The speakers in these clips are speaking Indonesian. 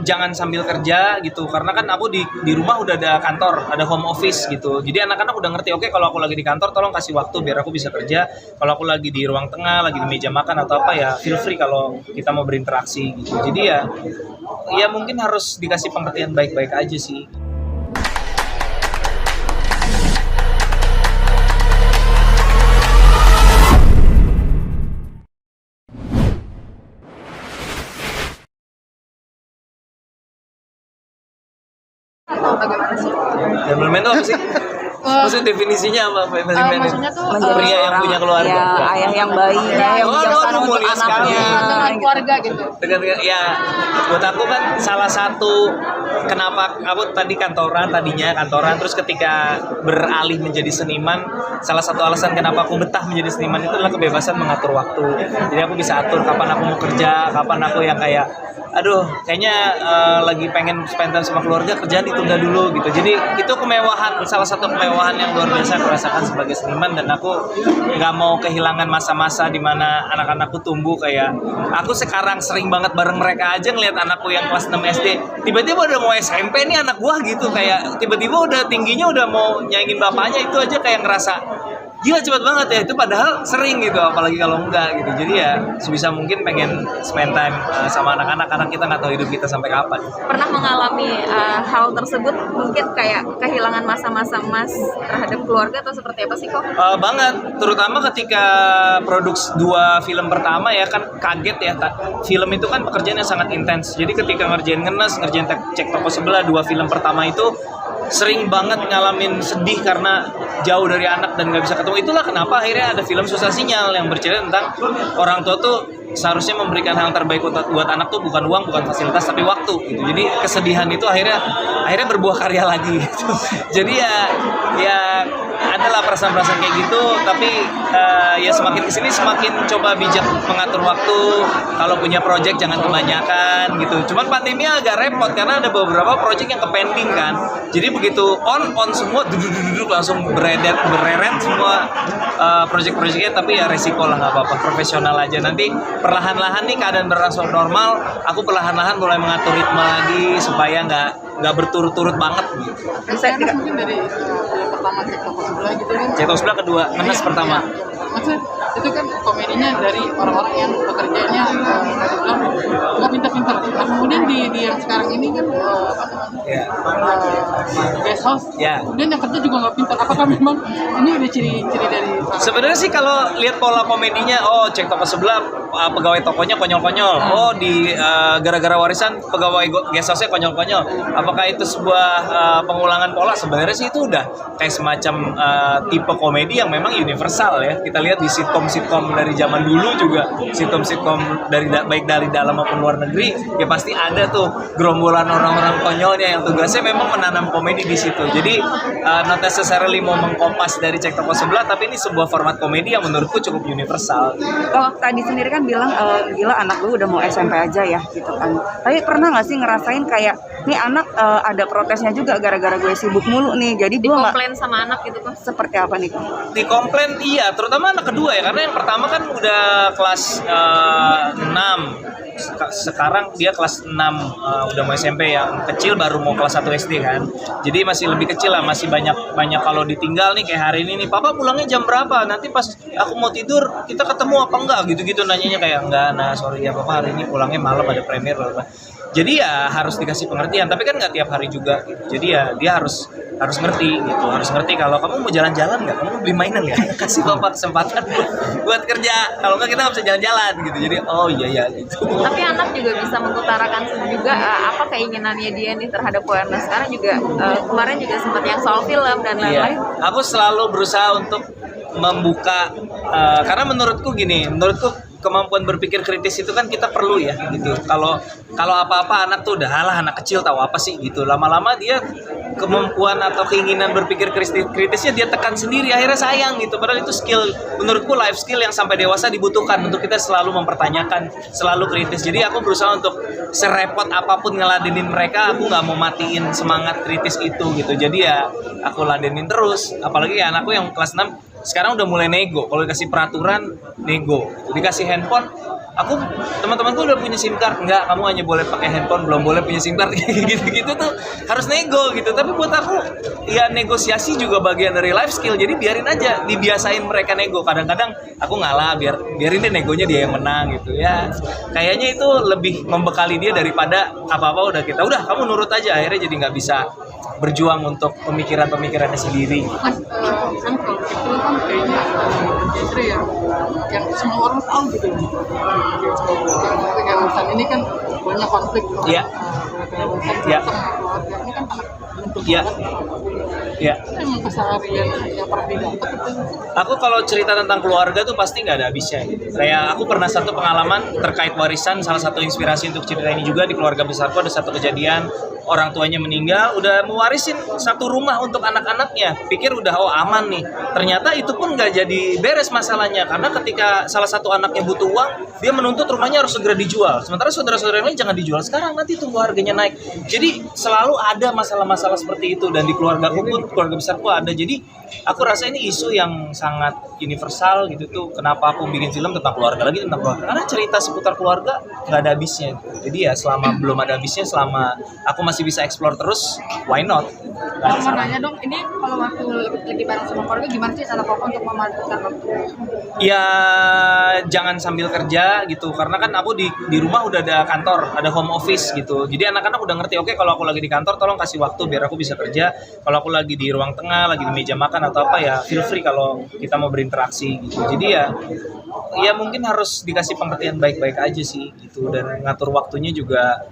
Jangan sambil kerja gitu, karena kan aku di rumah udah ada kantor, ada home office gitu. Jadi anak-anak udah ngerti, oke kalau aku lagi di kantor tolong kasih waktu biar aku bisa kerja. Kalau aku lagi di ruang tengah, lagi di meja makan atau apa ya feel free kalau kita mau berinteraksi gitu. Jadi ya mungkin harus dikasih pengertian baik-baik aja sih. Atau bagaimana sih? Family man itu apa sih? Maksudnya definisinya apa family man? Maksudnya tuh Pria yang punya keluarga. Ya, ayah yang baik, ayah yang bijaksana untuk mulia sekali. anaknya. dengan keluarga gitu. Dengan ya buat aku kan salah satu kenapa aku tadinya kantoran terus ketika beralih menjadi seniman, salah satu alasan kenapa aku betah menjadi seniman itu adalah kebebasan mengatur waktu. Jadi aku bisa atur kapan aku mau kerja, kapan aku yang kayak kayaknya lagi pengen spend time sama keluarga, kerjaan ditunda dulu gitu. Jadi itu kemewahan, salah satu kemewahan yang luar biasa aku rasakan sebagai seniman, dan aku nggak mau kehilangan masa-masa di mana anak-anakku tumbuh. Kayak aku sekarang sering banget bareng mereka aja ngeliat anakku yang kelas 6 SD tiba-tiba udah mau SMP nih anak gua gitu, kayak tiba-tiba udah tingginya udah mau nyaingin bapaknya, itu aja kayak ngerasa gila cepet banget ya, itu padahal sering gitu, apalagi kalau enggak gitu. Jadi ya sebisa mungkin pengen spend time sama anak-anak, karena kita nggak tahu hidup kita sampai kapan. Pernah mengalami hal tersebut, mungkin kayak kehilangan masa-masa emas terhadap keluarga atau seperti apa sih kok? Banget, terutama ketika produksi 2 film pertama ya kan kaget ya. Film itu kan pekerjaan yang sangat intens. Jadi ketika ngerjain Ngenes, ngerjain Cek Toko Sebelah, 2 film pertama itu sering banget ngalamin sedih karena jauh dari anak dan nggak bisa ketemu. Itulah kenapa akhirnya ada film Susah Sinyal yang bercerita tentang orang tua tuh seharusnya memberikan hal yang terbaik buat anak tuh bukan uang, bukan fasilitas, tapi waktu gitu. Jadi kesedihan itu akhirnya berbuah karya lagi gitu. Jadi ya adalah perasaan-perasaan kayak gitu, tapi ya semakin kesini semakin coba bijak mengatur waktu. Kalau punya project jangan kebanyakan gitu. Cuman pandemi agak repot karena ada beberapa project yang kepending kan. Jadi begitu on semua duduk langsung bereret semua project-projectnya, tapi ya resiko lah, nggak apa-apa, profesional aja. Nanti perlahan-lahan nih keadaan berangsur normal, aku perlahan-lahan mulai mengatur ritme lagi supaya nggak berturut-turut banget gitu. Saya mungkin dari film pertama Cek Toko Sebelah gitu kan. Cek Toko Sebelah kedua, Ngenes pertama. Maksudnya itu kan komedinya dari orang-orang yang pekerjaannya nggak pintar-pintar. Nah, kemudian di yang sekarang ini kan guest house, kemudian yang kerja juga nggak pintar. Apakah memang ini udah ciri-ciri dari? Sebenarnya sih kalau lihat pola komedinya, Cek Toko Sebelah pegawai tokonya konyol-konyol. Di gara-gara warisan pegawai guest house-nya konyol-konyol. Apakah itu sebuah pengulangan pola? Sebenarnya sih itu udah kayak semacam tipe komedi yang memang universal ya. Kita lihat di sitkom dari zaman dulu juga, sitkom baik dari dalam maupun luar negeri, ya pasti ada tuh gerombolan orang-orang konyolnya yang tugasnya memang menanam komedi di situ. Jadi not necessarily mau mengkopas dari Cek Toko Sebelah, tapi ini sebuah format komedi yang menurutku cukup universal. Kalau tadi sendiri kan bilang gila anak lu udah mau SMP aja ya gitu kan. Tapi pernah nggak sih ngerasain kayak nih anak ada protesnya juga gara-gara gue sibuk mulu nih, jadi gue nggak Komplain sama anak gitu kan? seperti apa nih kok? Dikomplain iya, terutama anak kedua ya, karena yang pertama kan udah kelas 6, sekarang dia kelas 6, udah mau SMP. Yang kecil baru mau kelas 1 SD kan, jadi masih lebih kecil lah, masih banyak kalau ditinggal nih, kayak hari ini nih, papa pulangnya jam berapa, nanti pas aku mau tidur kita ketemu apa enggak, gitu-gitu nanyanya. Kayak enggak, nah sorry ya papa, hari ini pulangnya malam ada premier lah. Jadi ya harus dikasih pengertian, tapi kan nggak tiap hari juga gitu. Jadi ya dia harus ngerti gitu, harus ngerti kalau kamu mau jalan-jalan nggak, kamu mau beli mainan nggak, kasih bapak kesempatan buat kerja, kalau nggak kita nggak bisa jalan-jalan gitu. Jadi iya gitu. Tapi anak juga bisa mengutarakan juga apa keinginannya dia nih terhadap awareness. Sekarang juga kemarin juga sempat yang soal film dan lain-lain. Aku selalu berusaha untuk membuka, karena menurutku kemampuan berpikir kritis itu kan kita perlu ya gitu. Kalau apa-apa anak tuh udah anak kecil tahu apa sih gitu. Lama-lama dia kemampuan atau keinginan berpikir kritisnya dia tekan sendiri, akhirnya sayang gitu. Padahal itu skill, menurutku life skill yang sampai dewasa dibutuhkan untuk kita selalu mempertanyakan, selalu kritis. Jadi aku berusaha untuk serepot apapun ngeladenin mereka, aku nggak mau matiin semangat kritis itu gitu. Jadi ya aku ladenin terus. Apalagi ya anakku yang kelas 6 sekarang udah mulai nego. Kalau dikasih peraturan, nego. Dikasih handphone, teman-temanku udah punya SIM card, enggak, kamu hanya boleh pakai handphone, belum boleh punya SIM card. Gitu-gitu tuh harus nego gitu. Tapi buat aku ya negosiasi juga bagian dari life skill. Jadi biarin aja, dibiasain mereka nego. Kadang-kadang aku ngalah, biarin deh negonya dia yang menang gitu ya. Kayaknya itu lebih membekali dia daripada apa-apa udah kamu nurut aja, akhirnya jadi nggak bisa berjuang untuk pemikirannya sendiri. Mas, kan kalau itu kan kayaknya genre yang semua orang tahu gitu loh. Kayak urusan ini kan banyak konflik. Iya. Iya. Ini kan bentuk Iya. Iya. emang keseharian yang pernah didapat itu. Aku kalau cerita tentang keluarga tuh pasti nggak ada habisnya. Kayak aku pernah satu pengalaman terkait warisan, salah satu inspirasi untuk cerita ini juga di keluarga besarku ada satu kejadian orang tuanya meninggal, udah mewarisin satu rumah untuk anak-anaknya. Pikir udah aman nih. Ternyata itu pun nggak jadi beres masalahnya karena ketika salah satu anaknya butuh uang, dia menuntut rumahnya harus segera dijual. Sementara saudara-saudara lain jangan dijual sekarang, nanti tunggu harganya naik. Jadi selalu ada masalah-masalah seperti itu dan di keluargaku pun, keluarga besarku ada. Jadi aku rasa ini isu yang sangat universal gitu tuh. Kenapa aku bikin film tentang keluarga lagi tentang keluarga? Karena cerita seputar keluarga nggak ada habisnya. Jadi ya selama belum ada habisnya, selama aku masih bisa explore terus, why not? Kalau mau nanya dong, ini kalau waktu lagi bareng sama keluarga gimana sih cara Koko untuk memanfaatkan waktu? Ya jangan sambil kerja gitu, karena kan aku di rumah udah ada kantor, ada home office gitu. Jadi anak-anak udah ngerti, oke, kalau aku lagi di kantor tolong kasih waktu biar aku bisa kerja. Kalau aku lagi di ruang tengah, lagi di meja makan atau apa ya feel free kalau kita mau berinteraksi gitu. Jadi ya mungkin harus dikasih pengertian baik-baik aja sih gitu, dan ngatur waktunya juga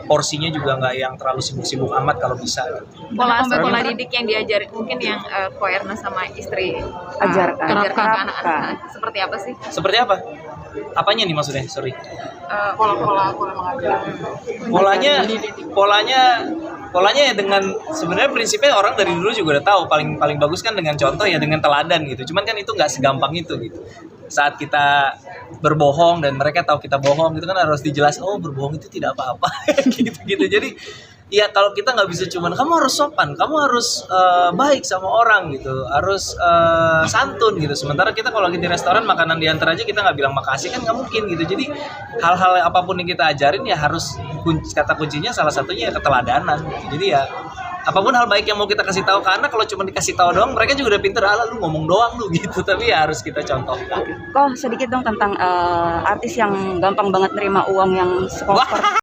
porsinya juga nggak yang terlalu sibuk-sibuk amat kalau bisa. Pola didik yang diajarin mungkin yang Ko Ernest sama istri Ajarkan. ke anak-anak seperti apa sih? Seperti apa? Apanya nih maksudnya? Sorry. Pola mengajar. Polanya ya dengan sebenarnya prinsipnya orang dari dulu juga udah tahu paling bagus kan dengan contoh ya, dengan teladan gitu. Cuman kan itu nggak segampang itu gitu. Saat kita berbohong dan mereka tahu kita bohong gitu kan harus dijelas, oh berbohong itu tidak apa-apa gitu. Jadi ya kalau kita nggak bisa cuman kamu harus sopan, kamu harus baik sama orang gitu, harus santun gitu. Sementara kita kalau lagi di restoran makanan diantar aja kita nggak bilang makasih kan nggak mungkin gitu. Jadi hal-hal apapun yang kita ajarin ya harus kata kuncinya salah satunya ya keteladanan gitu. Jadi ya apapun hal baik yang mau kita kasih tahu, karena kalau cuma dikasih tahu doang mereka juga udah pinter, ala lu ngomong doang lu gitu. Tapi ya harus kita contohkan. Kok sedikit dong tentang artis yang gampang banget nerima uang yang sekoper.